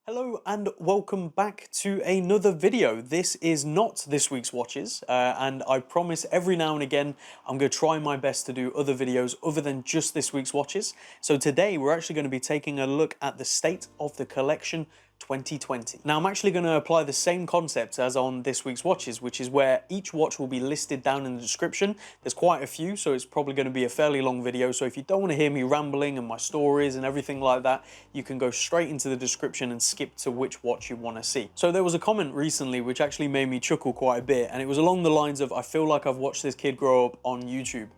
Hello and welcome back to another video. This is not this week's watches and I promise every now and again I'm going to try my best to do other videos other than just this week's watches. So today we're actually going to be taking a look at the state of the collection 2020. Now I'm actually going to apply the same concept as on this week's watches, which is where each watch will be listed down in the description. There's quite a few, so it's probably going to be a fairly long video. So if you don't want to hear me rambling and my stories and everything like that, you can go straight into the description and skip to which watch you want to see. So there was a comment recently which actually made me chuckle quite a bit, and it was along the lines of, I feel like I've watched this kid grow up on YouTube.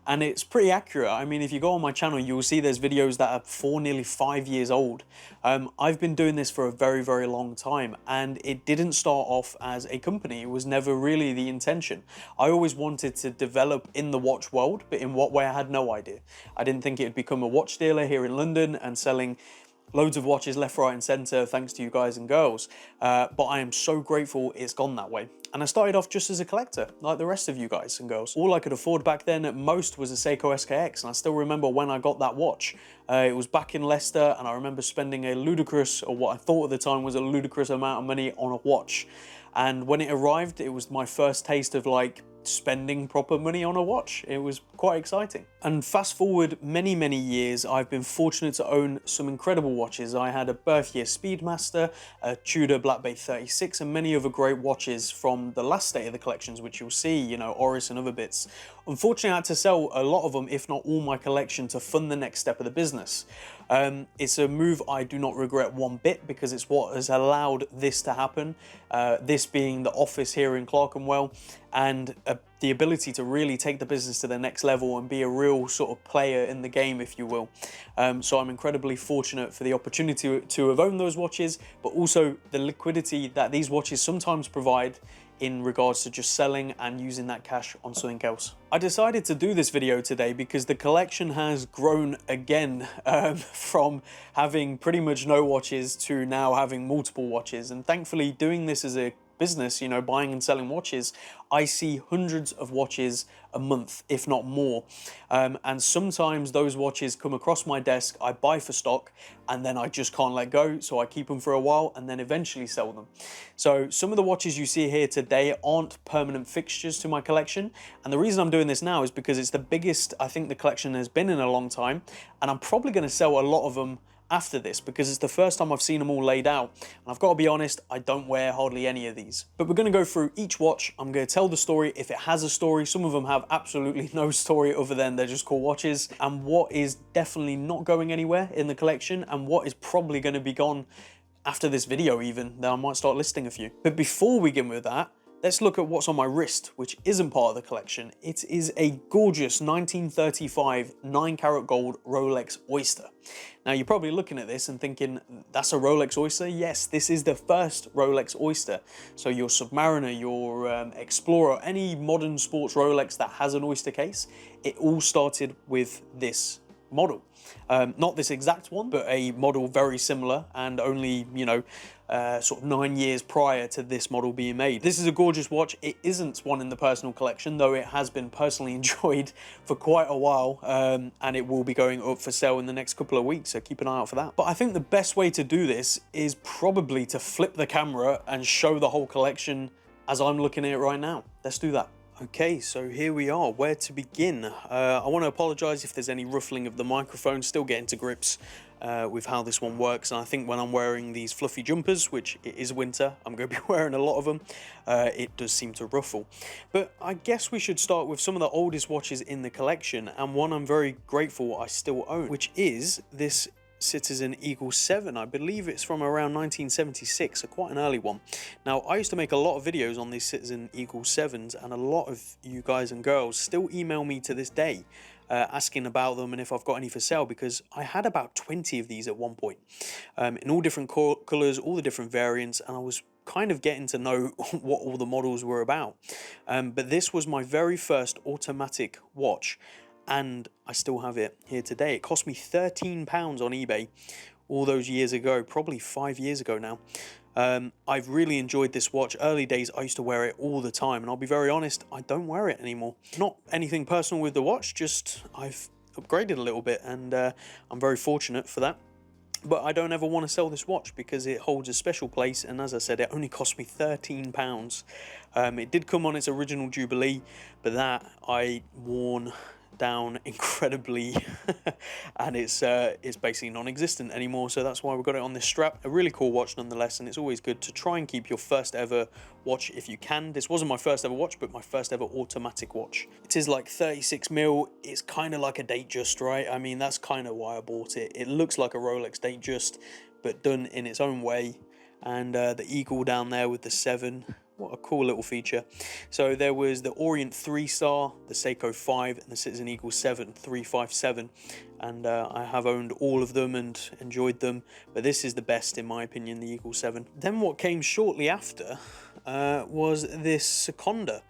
And it's pretty accurate. I mean, if you go on my channel, you will see there's videos that are nearly 5 years old. I've been doing this for a very, very long time, and it didn't start off as a company. It was never really the intention. I always wanted to develop in the watch world, but in what way I had no idea. I didn't think it'd become a watch dealer here in London and selling loads of watches left, right and centre, thanks to you guys and girls. But I am so grateful it's gone that way. And I started off just as a collector, like the rest of you guys and girls. All I could afford back then at most was a Seiko SKX, and I still remember when I got that watch. It was back in Leicester, and I remember spending a ludicrous, or what I thought at the time was a ludicrous amount of money on a watch. And when it arrived, it was my first taste of like spending proper money on a watch. It was quite exciting. And fast forward many, many years, I've been fortunate to own some incredible watches. I had a birth year Speedmaster, a Tudor Black Bay 36, and many other great watches from the last state of the collections, which you'll see, you know, Oris and other bits. Unfortunately, I had to sell a lot of them, if not all my collection, to fund the next step of the business. It's a move I do not regret one bit, because it's what has allowed this to happen. This being the office here in Clerkenwell, and the ability to really take the business to the next level and be a real sort of player in the game, if you will. So I'm incredibly fortunate for the opportunity to have owned those watches, but also the liquidity that these watches sometimes provide in regards to just selling and using that cash on something else. I decided to do this video today because the collection has grown again, from having pretty much no watches to now having multiple watches. And thankfully, doing this as a business, you know, buying and selling watches, I see hundreds of watches a month, if not more. And sometimes those watches come across my desk, I buy for stock, and then I just can't let go. So I keep them for a while and then eventually sell them. So some of the watches you see here today aren't permanent fixtures to my collection. And the reason I'm doing this now is because it's the biggest I think the collection has been in a long time. And I'm probably going to sell a lot of them after this, because it's the first time I've seen them all laid out. And I've got to be honest, I don't wear hardly any of these. But we're going to go through each watch. I'm going to tell the story if it has a story. Some of them have absolutely no story other than they're just cool watches, and what is definitely not going anywhere in the collection, and what is probably going to be gone after this video even, that I might start listing a few. But before we begin with that, let's look at what's on my wrist, which isn't part of the collection. It is a gorgeous 1935 9-carat gold Rolex Oyster. Now you're probably looking at this and thinking, that's a Rolex Oyster? Yes, this is the first Rolex Oyster. So your Submariner, your Explorer, any modern sports Rolex that has an Oyster case, it all started with this model. Not this exact one, but a model very similar, and only, you know, sort of 9 years prior to this model being made. This is a gorgeous watch. It isn't one in the personal collection, though it has been personally enjoyed for quite a while, and it will be going up for sale in the next couple of weeks, so keep an eye out for that. But I think the best way to do this is probably to flip the camera and show the whole collection as I'm looking at it right now. Let's do that. Okay, so here we are. Where to begin? I want to apologise if there's any ruffling of the microphone. Still getting to grips with how this one works. And I think when I'm wearing these fluffy jumpers, which it is winter, I'm going to be wearing a lot of them, it does seem to ruffle. But I guess we should start with some of the oldest watches in the collection, and one I'm very grateful I still own, which is this Citizen Eagle 7. I believe it's from around 1976, so quite an early one. Now, I used to make a lot of videos on these Citizen Eagle 7s, and a lot of you guys and girls still email me to this day asking about them and if I've got any for sale, because I had about 20 of these at one point, in all different colours, all the different variants, and I was kind of getting to know what all the models were about. But this was my very first automatic watch, and I still have it here today. It cost me £13 on eBay all those years ago, probably 5 years ago now. I've really enjoyed this watch. Early days, I used to wear it all the time, and I'll be very honest, I don't wear it anymore. Not anything personal with the watch, just I've upgraded a little bit, and I'm very fortunate for that. But I don't ever want to sell this watch because it holds a special place, and as I said, it only cost me £13. It did come on its original Jubilee, but that I worn down incredibly and it's basically non-existent anymore, so that's why we've got it on this strap. A really cool watch nonetheless, and it's always good to try and keep your first ever watch if you can. This wasn't my first ever watch, but my first ever automatic watch. It is like 36mm. It's kind of like a Datejust, right? I mean, that's kind of why I bought it. It looks like a Rolex Datejust, but done in its own way. And the eagle down there with the 7, what a cool little feature. So there was the Orient 3-star, the Seiko 5, and the Citizen Eagle 7 357, and I have owned all of them and enjoyed them, but this is the best in my opinion, the Eagle 7. Then what came shortly after was this Sekonda.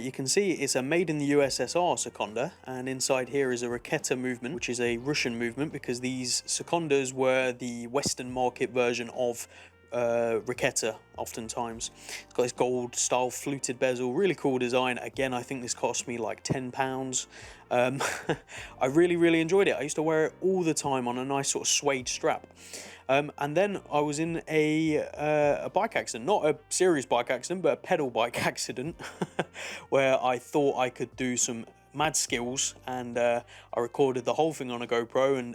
You can see it's a made in the USSR Sekonda, and inside here is a Reketa movement, which is a Russian movement, because these Sekondas were the Western market version of Raketa oftentimes. It's got this gold style fluted bezel, really cool design. Again, I think this cost me like £10. I really enjoyed it. I used to wear it all the time on a nice sort of suede strap. And then I was in a bike accident, not a serious bike accident, but a pedal bike accident, where I thought I could do some mad skills, and I recorded the whole thing on a GoPro and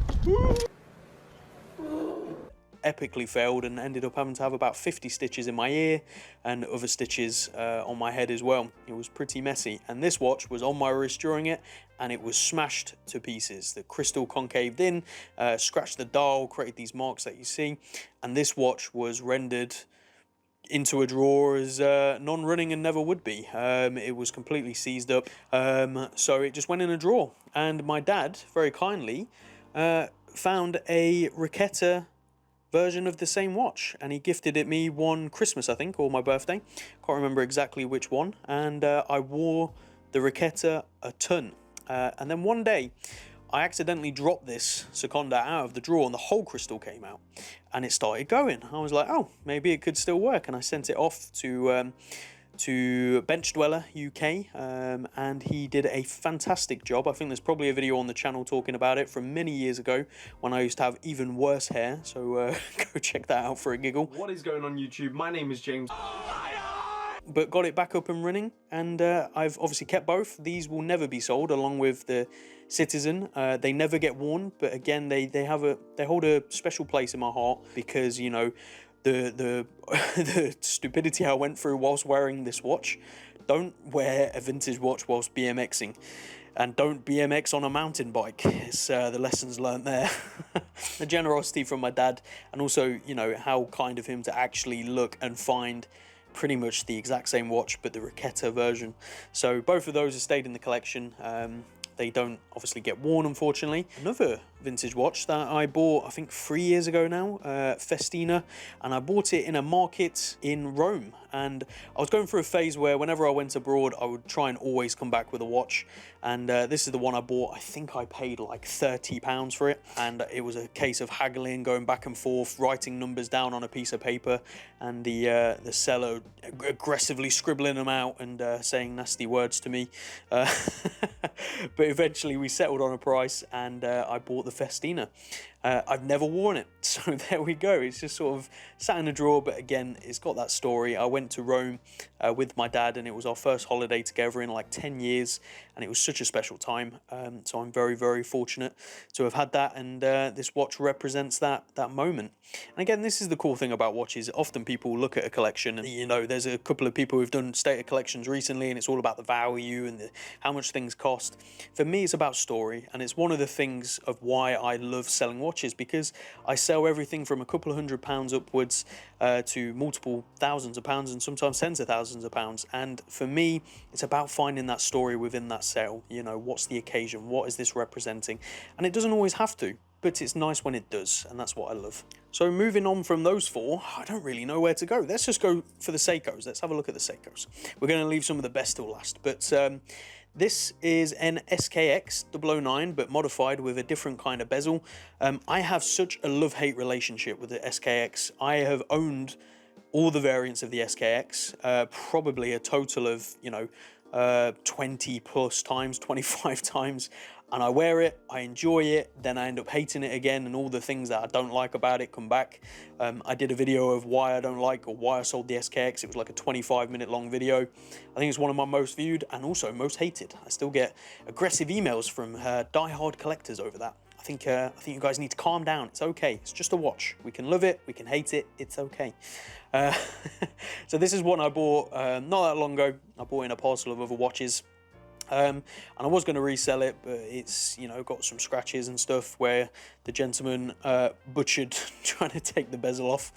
epically failed, and ended up having to have about 50 stitches in my ear and other stitches on my head as well. It was pretty messy, and this watch was on my wrist during it, and it was smashed to pieces. The crystal concaved in, scratched the dial, created these marks that you see, and this watch was rendered into a drawer as non-running and never would be. It was completely seized up, so it just went in a drawer, and my dad very kindly found a Raketa version of the same watch, and he gifted it me one Christmas, I think, or my birthday. Can't remember exactly which one. And I wore the Raketa a ton. And then one day I accidentally dropped this Sekonda out of the drawer, and the whole crystal came out, and it started going. I was like, oh, maybe it could still work, and I sent it off to Bench Dweller UK, and he did a fantastic job. I think there's probably a video on the channel talking about it from many years ago when I used to have even worse hair, so go check that out for a giggle. What is going on YouTube? My name is James. But got it back up and running, and I've obviously kept both. These will never be sold, along with the Citizen. They never get worn, but again, they hold a special place in my heart, because, you know, the stupidity I went through whilst wearing this watch. Don't wear a vintage watch whilst BMXing, and don't BMX on a mountain bike. It's the lessons learned there. The generosity from my dad, and also, you know, how kind of him to actually look and find pretty much the exact same watch, but the Raketa version. So both of those have stayed in the collection. They don't obviously get worn, unfortunately. Another vintage watch that I bought, I think 3 years ago now, Festina, and I bought it in a market in Rome. And I was going through a phase where whenever I went abroad, I would try and always come back with a watch. And this is the one I bought. I think I paid like £30 for it. And it was a case of haggling, going back and forth, writing numbers down on a piece of paper, and the seller aggressively scribbling them out and saying nasty words to me. But eventually we settled on a price, and I bought the Festina. I've never worn it, so there we go. It's just sort of sat in a drawer, but again, it's got that story. I went to Rome with my dad, and it was our first holiday together in like 10 years, and it was such a special time. So I'm very fortunate to have had that, and this watch represents that moment. And again, this is the cool thing about watches. Often people look at a collection, and, you know, there's a couple of people who've done stated collections recently, and it's all about the value and how much things cost. For me, it's about story, and it's one of the things of why I love selling watches, because I sell everything from a couple of £100 upwards to multiple thousands of pounds, and sometimes tens of thousands of pounds. And for me, it's about finding that story within that sale. You know, what's the occasion? What is this representing? And it doesn't always have to, but it's nice when it does, and that's what I love. So moving on from those four, I don't really know where to go. Let's just go for the Seikos. Let's have a look at the Seikos. We're going to leave some of the best till last, but this is an SKX009, but modified with a different kind of bezel. I have such a love-hate relationship with the SKX. I have owned all the variants of the SKX, probably a total of, you know, 20 plus times, 25 times. and I wear it, I enjoy it, then I end up hating it again, and all the things that I don't like about it come back. I did a video of why I don't like, or why I sold the SKX. It was like a 25-minute long video. I think it's one of my most viewed and also most hated. I still get aggressive emails from die-hard collectors over that. I think you guys need to calm down. It's okay. It's just a watch. We can love it. We can hate it. It's okay. So this is one I bought not that long ago. I bought in a parcel of other watches. And I was going to resell it, but it's, you know, got some scratches and stuff where the gentleman butchered trying to take the bezel off.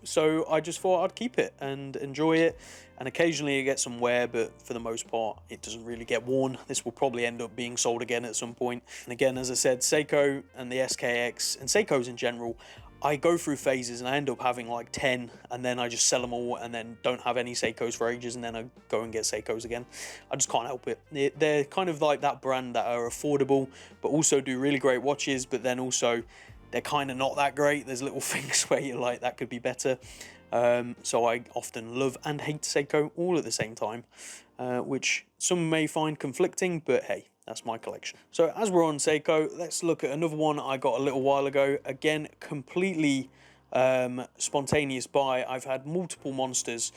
So I just thought I'd keep it and enjoy it. And occasionally it gets some wear, but for the most part, it doesn't really get worn. This will probably end up being sold again at some point. And again, as I said, Seiko and the SKX, and Seikos in general, I go through phases and I end up having like 10, and then I just sell them all and then don't have any Seikos for ages, and then I go and get Seikos again. I just can't help it. They're kind of like that brand that are affordable, but also do really great watches, but then also they're kind of not that great. There's little things where you're like, that could be better. So I often love and hate Seiko all at the same time, which some may find conflicting, but hey, that's my collection. So as we're on Seiko, let's look at another one I got a little while ago. Again, completely spontaneous buy. I've had multiple monsters,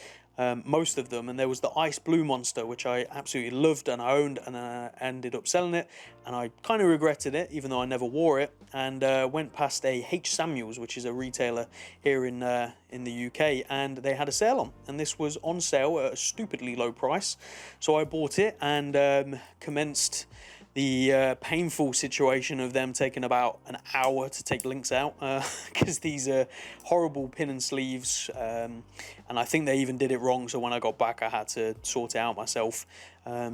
most of them, and there was the ice blue monster, which I absolutely loved and I owned, and I ended up selling it, and I kind of regretted it, even though I never wore it, and went past a H. Samuels, which is a retailer here in the UK, and they had a sale on, and this was on sale at a stupidly low price. So I bought it and commenced the painful situation of them taking about an hour to take links out, because these are horrible pin and sleeves, and I think they even did it wrong, so when I got back I had to sort it out myself,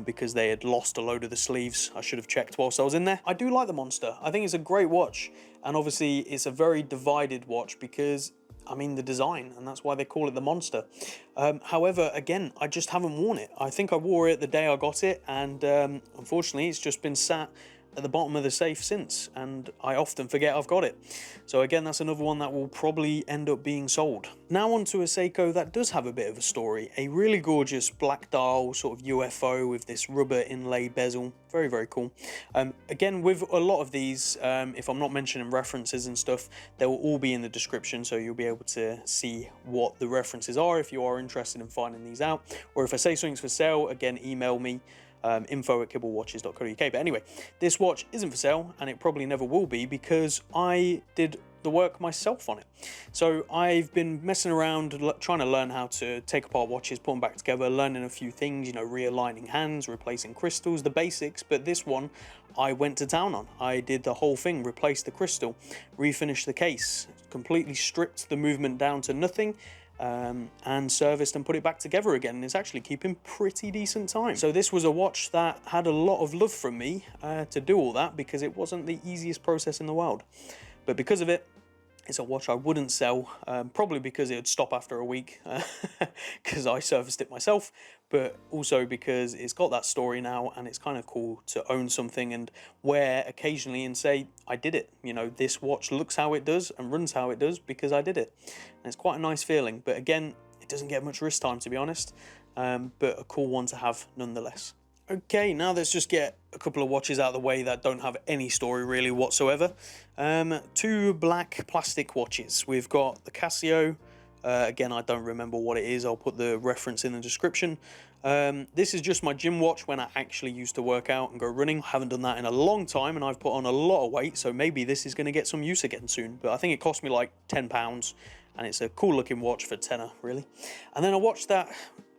because they had lost a load of the sleeves. I should have checked whilst I was in there. I do like the Monster. I think it's a great watch, and obviously it's a very divided watch because, I mean, the design, and that's why they call it the Monster. However, again, I just haven't worn it. I think I wore it the day I got it, and unfortunately it's just been sat at the bottom of the safe since, and I often forget I've got it. So again, that's another one that will probably end up being sold. Now onto a Seiko that does have a bit of a story. A really gorgeous black dial sort of UFO with this rubber inlaid bezel. Very, very cool. Again, with a lot of these, if I'm not mentioning references and stuff, they will all be in the description, so you'll be able to see what the references are if you are interested in finding these out. Or if I say something's for sale, again, email me. info@kibblewatches.co.uk. But anyway, this watch isn't for sale, and it probably never will be, because I did the work myself on it. So I've been messing around trying to learn how to take apart watches, put them back together, learning a few things, you know, realigning hands, replacing crystals, the basics. But this one I went to town on. I did the whole thing, replaced the crystal, refinished the case, completely stripped the movement down to nothing, and serviced and put it back together again, and it's actually keeping pretty decent time. So this was a watch that had a lot of love from me to do all that, because it wasn't the easiest process in the world. But because of it, it's a watch I wouldn't sell, probably because it would stop after a week, because I serviced it myself, but also because it's got that story now, and it's kind of cool to own something and wear occasionally and say, I did it. You know, this watch looks how it does and runs how it does because I did it. And it's quite a nice feeling, but again, it doesn't get much wrist time, to be honest, but a cool one to have nonetheless. Okay, now let's just get a couple of watches out of the way that don't have any story really whatsoever. Two black plastic watches. We've got the Casio. Again, I don't remember what it is. I'll put the reference in the description. This is just my gym watch when I actually used to work out and go running. I haven't done that in a long time, and I've put on a lot of weight, so maybe this is going to get some use again soon. But I think it cost me like £10, and it's a cool looking watch for tenner, really. And then a watch that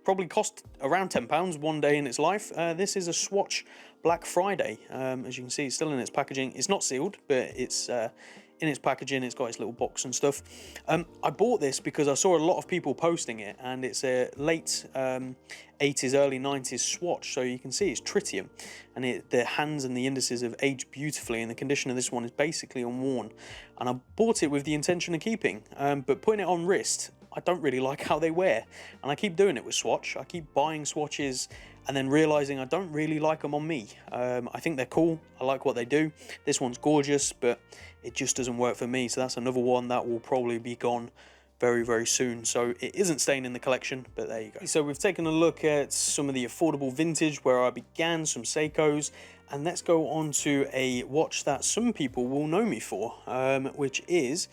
probably cost around £10 one day in its life. This is a Swatch Black Friday. As you can see, it's still in its packaging. It's not sealed, but it's in its packaging. It's got its little box and stuff. I bought this because I saw a lot of people posting it, and it's a late 80s, early 90s Swatch. So you can see it's tritium, and the hands and the indices have aged beautifully, and the condition of this one is basically unworn. And I bought it with the intention of keeping, but putting it on wrist, I don't really like how they wear, and I keep doing it with Swatch. I keep buying Swatches and then realizing I don't really like them on me. I think they're cool, I like what they do. This one's gorgeous, but it just doesn't work for me, so that's another one that will probably be gone very, very soon. So it isn't staying in the collection, but there you go. So we've taken a look at some of the affordable vintage where I began, some Seikos, and let's go on to a watch that some people will know me for, which is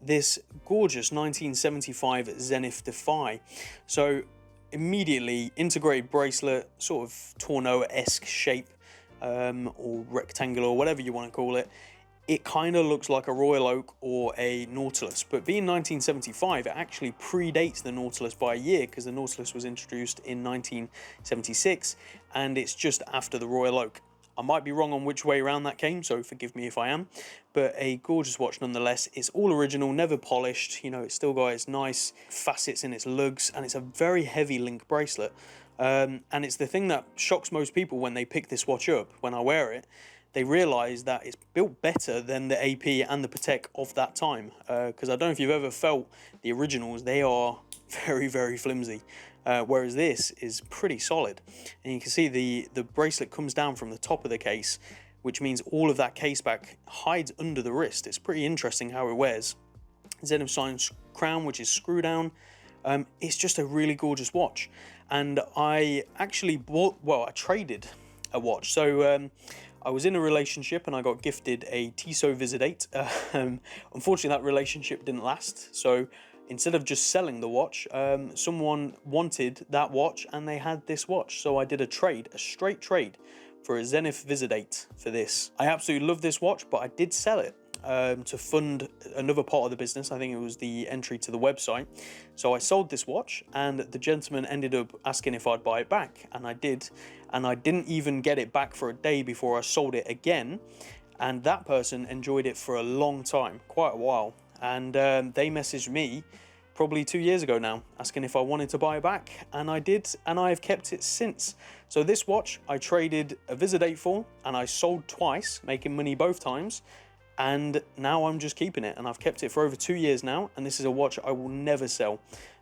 this gorgeous 1975 Zenith Defy. So immediately integrated bracelet, sort of tornado-esque shape, or rectangular, or whatever you want to call it. It kind of looks like a Royal Oak or a Nautilus, but being 1975, it actually predates the Nautilus by a year because the Nautilus was introduced in 1976 and it's just after the Royal Oak. I might be wrong on which way around that came, so forgive me if I am, but a gorgeous watch nonetheless. It's all original, never polished, you know, it's still got its nice facets in its lugs, and it's a very heavy link bracelet. And it's the thing that shocks most people when they pick this watch up, when I wear it. They realise that it's built better than the AP and the Patek of that time. Because I don't know if you've ever felt the originals, they are very, very flimsy. Whereas this is pretty solid. And you can see the bracelet comes down from the top of the case, which means all of that case back hides under the wrist. It's pretty interesting how it wears. Zenith sign crown, which is screw down. It's just a really gorgeous watch. And I actually bought, well, I traded a watch. So I was in a relationship and I got gifted a Tissot Visidate. Unfortunately, that relationship didn't last. So instead of just selling the watch, someone wanted that watch and they had this watch. So I did a trade, a straight trade for a Zenith Visidate for this. I absolutely love this watch, but I did sell it to fund another part of the business. I think it was the entry to the website. So I sold this watch and the gentleman ended up asking if I'd buy it back, and I did. And I didn't even get it back for a day before I sold it again. And that person enjoyed it for a long time, quite a while. And they messaged me probably 2 years ago now, asking if I wanted to buy it back, and I did, and I've kept it since. So this watch I traded a Visidate for, and I sold twice, making money both times. And now I'm just keeping it, and I've kept it for over 2 years now, and this is a watch I will never sell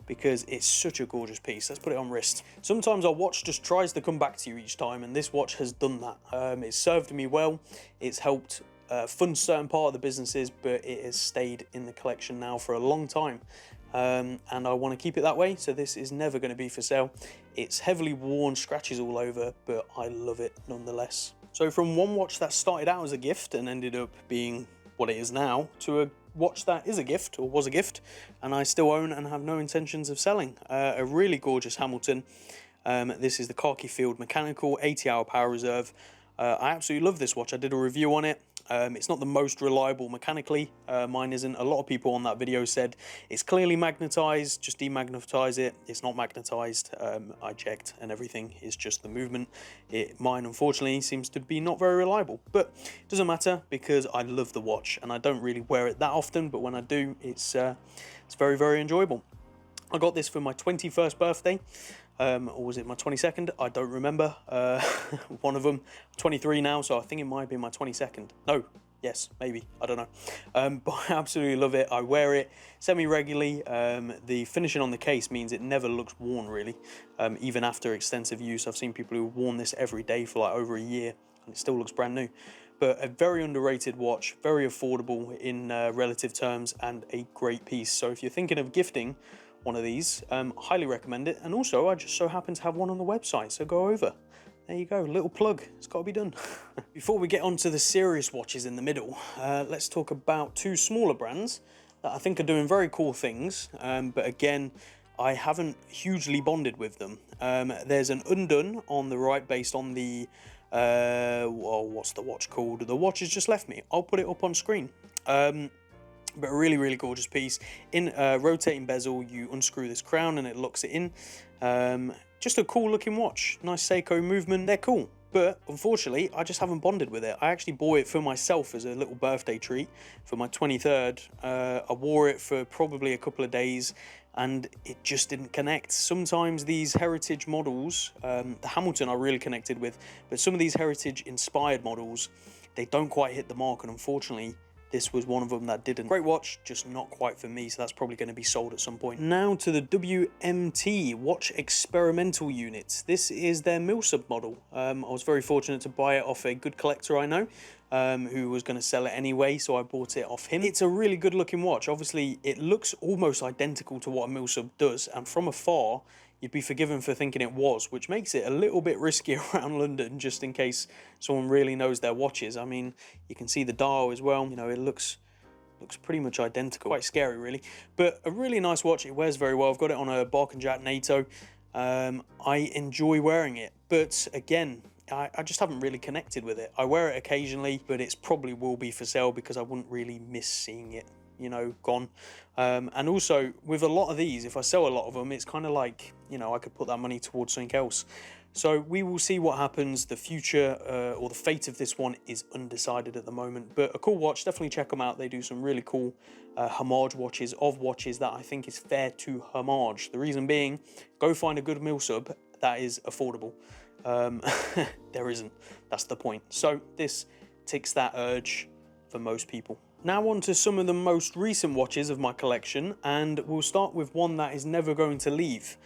because it's such a gorgeous piece. Let's put it on wrist. Sometimes our watch just tries to come back to you each time, and this watch has done that. It's served me well, it's helped fund certain part of the businesses, but it has stayed in the collection now for a long time. And I want to keep it that way, so this is never going to be for sale. It's heavily worn, scratches all over, but I love it nonetheless. So from one watch that started out as a gift and ended up being what it is now, to a watch that is a gift, or was a gift, and I still own and have no intentions of selling. A really gorgeous Hamilton. This is the Khaki Field Mechanical 80-hour power reserve. I absolutely love this watch. I did a review on it. It's not the most reliable mechanically, mine isn't. A lot of people on that video said it's clearly magnetized, just demagnetize it. It's not magnetized. I checked and everything is just the movement. Mine unfortunately seems to be not very reliable, but it doesn't matter because I love the watch and I don't really wear it that often, but when I do, it's very, very enjoyable. I got this for my 21st birthday. Or was it my 22nd? I don't remember. One of them. 23 now, so I think it might be my 22nd. No, yes, maybe. I don't know. But I absolutely love it. I wear it semi-regularly. The finishing on the case means it never looks worn, really. Even after extensive use, I've seen people who've worn this every day for like over a year, and it still looks brand new. But a very underrated watch, very affordable in relative terms, and a great piece. So if you're thinking of gifting one of these, highly recommend it. And also I just so happen to have one on the website, so go over. There you go, little plug, it's got to be done. Before we get on to the serious watches in the middle, let's talk about two smaller brands that I think are doing very cool things, but again, I haven't hugely bonded with them. There's an Undone on the right based on the well, what's the watch called? The watch has just left me. I'll put it up on screen. But a really, really gorgeous piece. In a rotating bezel, you unscrew this crown and it locks it in. Just a cool looking watch. Nice Seiko movement. They're cool. But unfortunately, I just haven't bonded with it. I actually bought it for myself as a little birthday treat for my 23rd. I wore it for probably a couple of days and it just didn't connect. Sometimes these heritage models, the Hamilton I really connected with, but some of these heritage inspired models, they don't quite hit the mark, and unfortunately, this was one of them that didn't. Great watch, just not quite for me, so that's probably going to be sold at some point. Now to the WMT Watch Experimental Unit. This is their Milsub model. I was very fortunate to buy it off a good collector I know. who was going to sell it anyway, so I bought it off him. It's a really good looking watch. Obviously, it looks almost identical to what a Milsub does, and from afar, you'd be forgiven for thinking it was, which makes it a little bit risky around London, just in case someone really knows their watches. I mean, you can see the dial as well. You know, it looks pretty much identical. Quite scary, really. But a really nice watch. It wears very well. I've got it on a Bark & Jack NATO. I enjoy wearing it. But again, I just haven't really connected with it. I wear it occasionally, but it's probably will be for sale because I wouldn't really miss seeing it, you know, gone. And also, with a lot of these, if I sell a lot of them, it's kind of like, you know, I could put that money towards something else. So we will see what happens. The future or the fate of this one is undecided at the moment. But a cool watch, definitely check them out. They do some really cool homage watches of watches that I think is fair to homage. The reason being, go find a good Milsub that is affordable. There isn't. That's the point. So this ticks that urge for most people. Now on to some of the most recent watches of my collection, and we'll start with one that is never going to leave,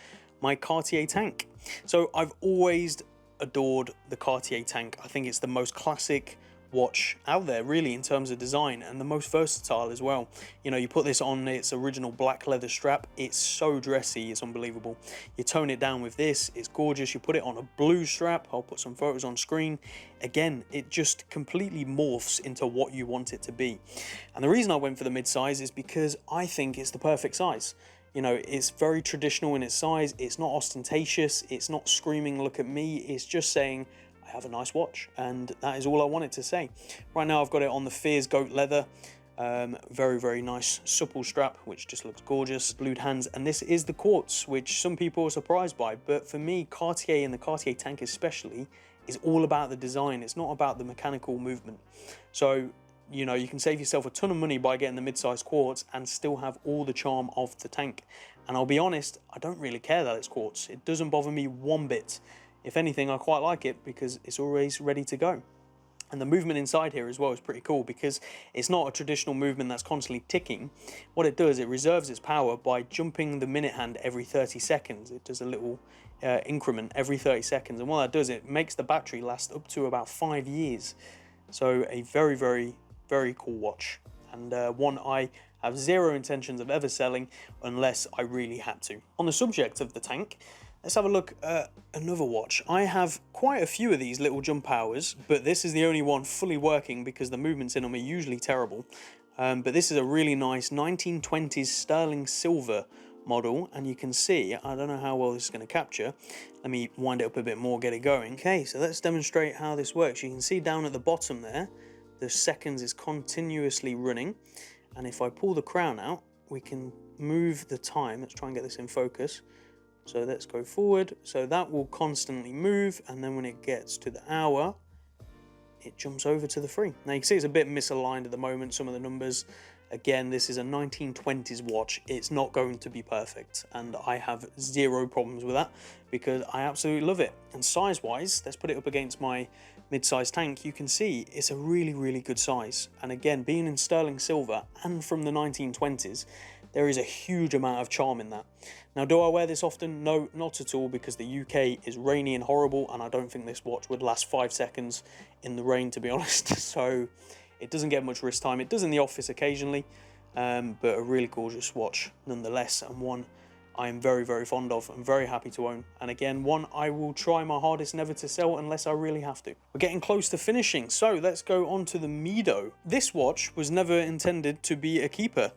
my Cartier tank. So I've always adored the Cartier tank. I think it's the most classic watch out there, really, in terms of design, and the most versatile as well. You know, you put this on its original black leather strap, it's so dressy, it's unbelievable. You tone it down with this, it's gorgeous. You put it on a blue strap, I'll put some photos on screen. Again, it just completely morphs into what you want it to be. And the reason I went for the mid-size is because I think it's the perfect size. You know, it's very traditional in its size, it's not ostentatious, it's not screaming look at me, it's just saying I have a nice watch, and that is all I wanted to say. Right now I've got it on the Fears goat leather, very, very nice supple strap, which just looks gorgeous, blued hands, and this is the Quartz, which some people are surprised by, but for me, Cartier and the Cartier tank especially is all about the design, it's not about the mechanical movement. So, you know, you can save yourself a ton of money by getting the mid-size Quartz and still have all the charm of the tank. And I'll be honest, I don't really care that it's Quartz. It doesn't bother me one bit. If anything, I quite like it because it's always ready to go. And the movement inside here as well is pretty cool because it's not a traditional movement that's constantly ticking. What it does, it reserves its power by jumping the minute hand every 30 seconds. It does a little increment every 30 seconds. And what that does, it makes the battery last up to about 5 years. So a very, very, very cool watch. And one I have zero intentions of ever selling unless I really had to. On the subject of the tank, let's have a look at another watch. I have quite a few of these little jump hours, but this is the only one fully working because the movements in them are usually terrible. But this is a really nice 1920s sterling silver model, and you can see, I don't know how well this is going to capture. Let me wind it up a bit more, get it going. Okay, so let's demonstrate how this works. You can see down at the bottom there, the seconds is continuously running. And if I pull the crown out, we can move the time. Let's try and get this in focus. So let's go forward. So that will constantly move, and then when it gets to the hour, it jumps over to the 3. Now you can see it's a bit misaligned at the moment, some of the numbers. Again, this is a 1920s watch. It's not going to be perfect, and I have zero problems with that because I absolutely love it. And size-wise, let's put it up against my mid-size tank. You can see it's a really, really good size. And again, being in sterling silver and from the 1920s, there is a huge amount of charm in that. Now, do I wear this often? No, not at all, because the UK is rainy and horrible, and I don't think this watch would last 5 seconds in the rain, to be honest. So it doesn't get much wrist time. It does in the office occasionally, but a really gorgeous watch nonetheless, and one I am very, very fond of and very happy to own. And again, one I will try my hardest never to sell unless I really have to. We're getting close to finishing, so let's go on to the Mido. This watch was never intended to be a keeper,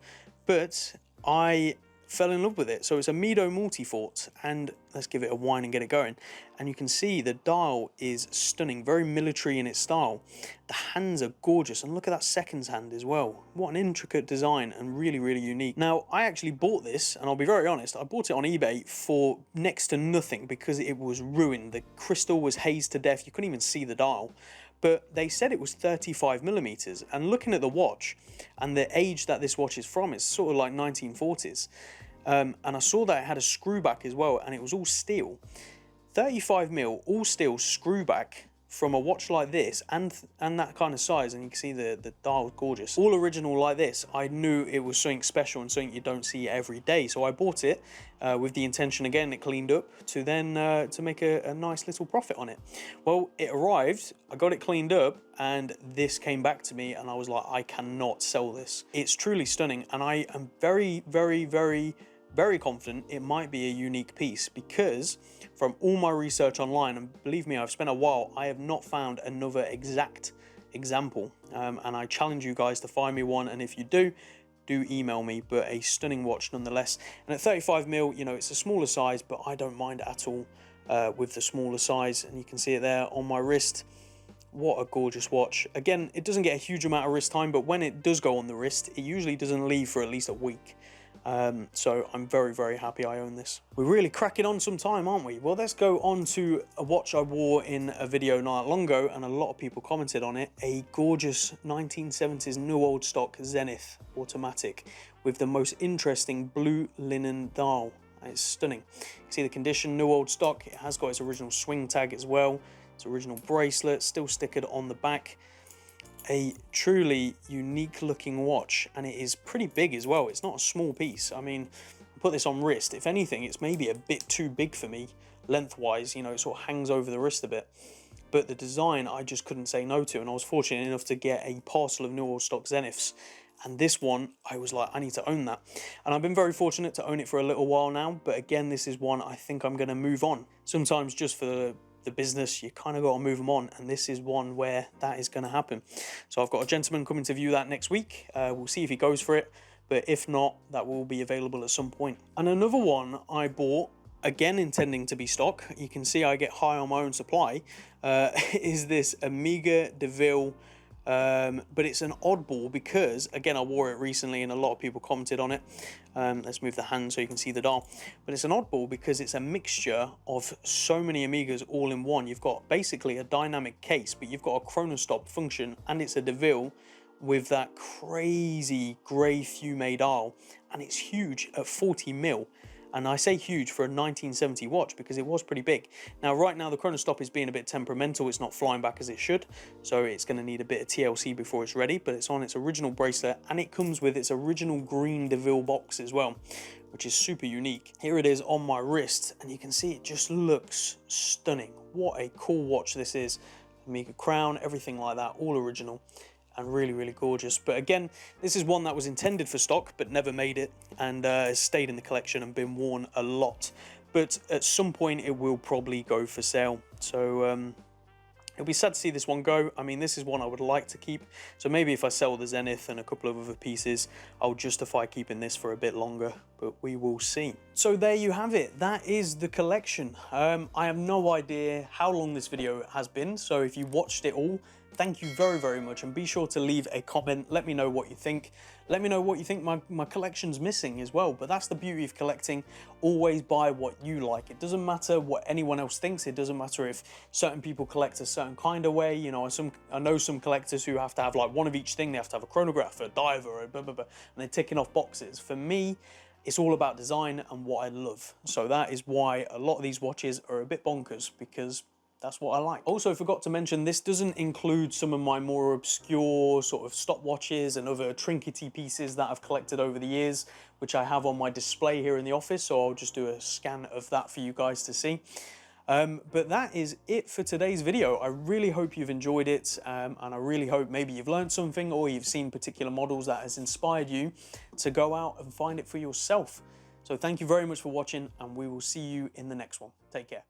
but I fell in love with it. So it's a Mido Multifort, and let's give it a whine and get it going. And you can see the dial is stunning, very military in its style. The hands are gorgeous, and look at that seconds hand as well. What an intricate design and really, really unique. Now, I actually bought this, and I'll be very honest, I bought it on eBay for next to nothing because it was ruined. The crystal was hazed to death. You couldn't even see the dial. But they said it was 35mm, and looking at the watch and the age that this watch is from, it's sort of like 1940s. And I saw that it had a screw back as well, and it was all steel. 35mm, all steel screw back from a watch like this and that kind of size, and you can see the dial, gorgeous, all original like this, I knew it was something special and something you don't see every day. So I bought it with the intention, again, it cleaned up, to then to make a nice little profit on it. Well, it arrived, I got it cleaned up, and this came back to me, and I was like, I cannot sell this. It's truly stunning, and I am very, very, very, very confident it might be a unique piece, because from all my research online, and believe me, I've spent a while, I have not found another exact example, and I challenge you guys to find me one, and if you do email me. But a stunning watch nonetheless, and at 35mm, you know, it's a smaller size, but I don't mind at all with the smaller size, and you can see it there on my wrist. What a gorgeous watch. Again, it doesn't get a huge amount of wrist time, but when it does go on the wrist, it usually doesn't leave for at least a week. So I'm very, very happy I own this. We're really cracking on some time, aren't we? Well, let's go on to a watch I wore in a video not long ago, and a lot of people commented on it. A gorgeous 1970s new old stock Zenith automatic with the most interesting blue linen dial. It's stunning. You can see the condition, new old stock. It has got its original swing tag as well. Its original bracelet, still stickered on the back. A truly unique looking watch, and it is pretty big as well. It's not a small piece. I mean, put this on wrist, if anything, it's maybe a bit too big for me lengthwise, you know, it sort of hangs over the wrist a bit. But the design, I just couldn't say no to, and I was fortunate enough to get a parcel of new old stock Zeniths. And this one, I was like, I need to own that. And I've been very fortunate to own it for a little while now, but again, this is one I think I'm gonna move on. Sometimes just for the business, you kind of got to move them on, and this is one where that is going to happen. So I've got a gentleman coming to view that next week. We'll see if he goes for it, but if not, that will be available at some point. And another one I bought, again intending to be stock, you can see I get high on my own supply, is this Omega de Ville, but it's an oddball because, again, I wore it recently and a lot of people commented on it. Let's move the hand so you can see the dial. But it's an oddball because it's a mixture of so many Omegas all in one. You've got basically a dynamic case, but you've got a Chronostop function, and it's a de Ville with that crazy grey fume dial, and it's huge at 40mm. And I say huge for a 1970 watch because it was pretty big. Now, right now, the Chronostop is being a bit temperamental. It's not flying back as it should. So it's going to need a bit of TLC before it's ready, but it's on its original bracelet, and it comes with its original green de Ville box as well, which is super unique. Here it is on my wrist, and you can see it just looks stunning. What a cool watch this is. Omega crown, everything like that, all original. And really, really gorgeous. But again, this is one that was intended for stock but never made it, and has stayed in the collection and been worn a lot. But at some point it will probably go for sale, so it'll be sad to see this one go. I mean, this is one I would like to keep, so maybe if I sell the Zenith and a couple of other pieces, I'll justify keeping this for a bit longer, but we will see. So there you have it. That is the collection. I have no idea how long this video has been, so if you watched it all, thank you very, very much, and be sure to leave a comment. Let me know what you think. Let me know what you think my collection's missing as well. But that's the beauty of collecting. Always buy what you like. It doesn't matter what anyone else thinks. It doesn't matter if certain people collect a certain kind of way. You know, I know some collectors who have to have like one of each thing. They have to have a chronograph, a diver, a blah, blah, blah, and they're ticking off boxes. For me, it's all about design and what I love. So that is why a lot of these watches are a bit bonkers, because that's what I like. Also, forgot to mention, this doesn't include some of my more obscure sort of stopwatches and other trinkety pieces that I've collected over the years, which I have on my display here in the office, so I'll just do a scan of that for you guys to see. But that is it for today's video. I really hope you've enjoyed it, and I really hope maybe you've learned something, or you've seen particular models that has inspired you to go out and find it for yourself. So thank you very much for watching, and we will see you in the next one. Take care.